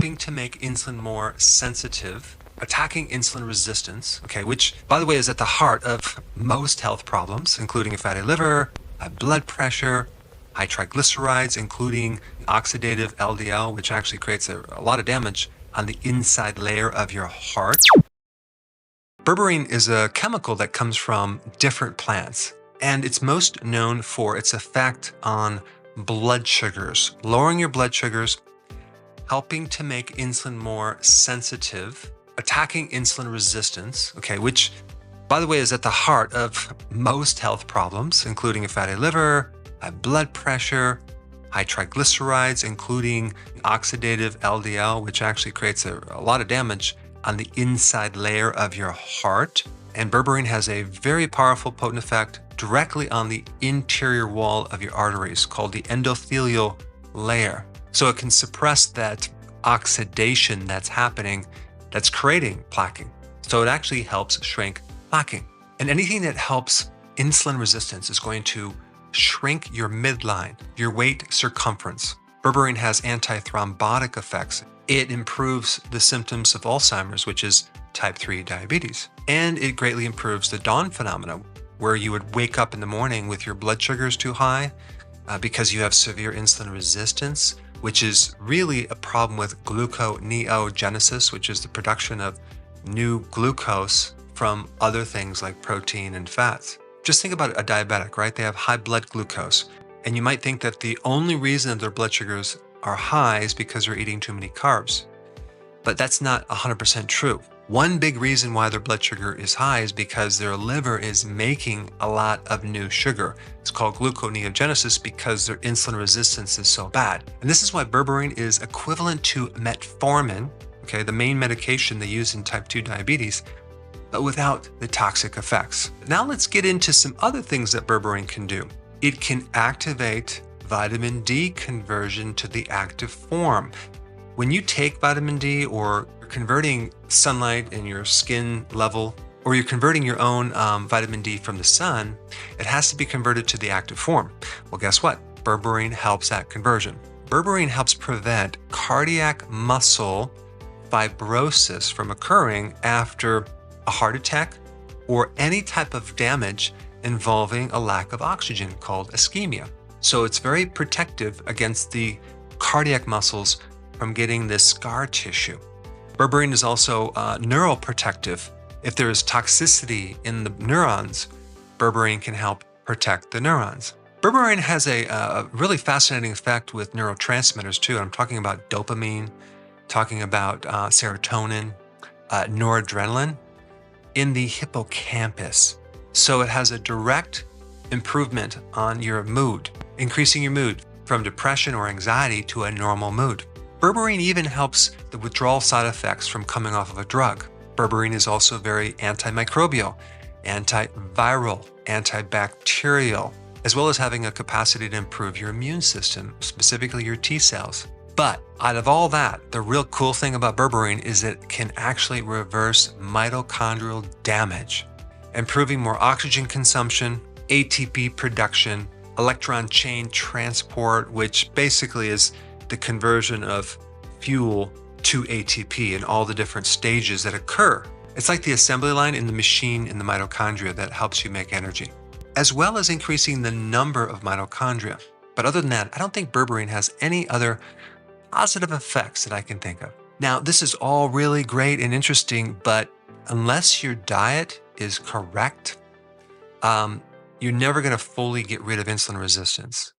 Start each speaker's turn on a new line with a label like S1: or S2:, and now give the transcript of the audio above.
S1: helping to make insulin more sensitive, attacking insulin resistance, okay, which, by the way, is at the heart of most health problems, including a fatty liver, high blood pressure, high triglycerides, including oxidative LDL, which actually creates a lot of damage on the inside layer of your heart. Berberine is a chemical that comes from different plants, and it's most known for its effect on blood sugars, lowering your blood sugars, helping to make insulin more sensitive, attacking insulin resistance, okay, which, by the way, is at the heart of most health problems, including a fatty liver, high blood pressure, high triglycerides, including oxidative LDL, which actually creates a lot of damage on the inside layer of your heart. And berberine has a very powerful, potent effect directly on the interior wall of your arteries called the endothelial layer. So it can suppress that oxidation that's happening, that's creating plaquing. So it actually helps shrink plaquing. And anything that helps insulin resistance is going to shrink your midline, your weight circumference. Berberine has antithrombotic effects. It improves the symptoms of Alzheimer's, which is type 3 diabetes. And it greatly improves the dawn phenomena, where you would wake up in the morning with your blood sugars too high because you have severe insulin resistance, which is really a problem with gluconeogenesis, which is the production of new glucose from other things like protein and fats. Just think about a diabetic, right? They have high blood glucose. And you might think that the only reason their blood sugars are high is because they're eating too many carbs. But that's not 100% true. One big reason why their blood sugar is high is because their liver is making a lot of new sugar. It's called gluconeogenesis because their insulin resistance is so bad. And this is why berberine is equivalent to metformin, okay, the main medication they use in type 2 diabetes, but without the toxic effects. Now let's get into some other things that berberine can do. It can activate vitamin D conversion to the active form. When you take vitamin D, or you're converting sunlight in your skin level, or you're converting your own vitamin D from the sun, it has to be converted to the active form. Well, guess what? Berberine helps that conversion. Berberine helps prevent cardiac muscle fibrosis from occurring after a heart attack or any type of damage involving a lack of oxygen called ischemia. So it's very protective against the cardiac muscles from getting this scar tissue. Berberine is also neuroprotective. If there is toxicity in the neurons, berberine can help protect the neurons. Berberine has a really fascinating effect with neurotransmitters too. I'm talking about dopamine, talking about serotonin, noradrenaline in the hippocampus. So it has a direct improvement on your mood, increasing your mood from depression or anxiety to a normal mood. Berberine even helps the withdrawal side effects from coming off of a drug. Berberine is also very antimicrobial, antiviral, antibacterial, as well as having a capacity to improve your immune system, specifically your T cells. But out of all that, the real cool thing about berberine is it can actually reverse mitochondrial damage, improving more oxygen consumption, ATP production, electron chain transport, which basically is the conversion of fuel to ATP and all the different stages that occur. It's like the assembly line in the machine in the mitochondria that helps you make energy, as well as increasing the number of mitochondria. But other than that, I don't think berberine has any other positive effects that I can think of. Now, this is all really great and interesting, but unless your diet is correct, you're never going to fully get rid of insulin resistance.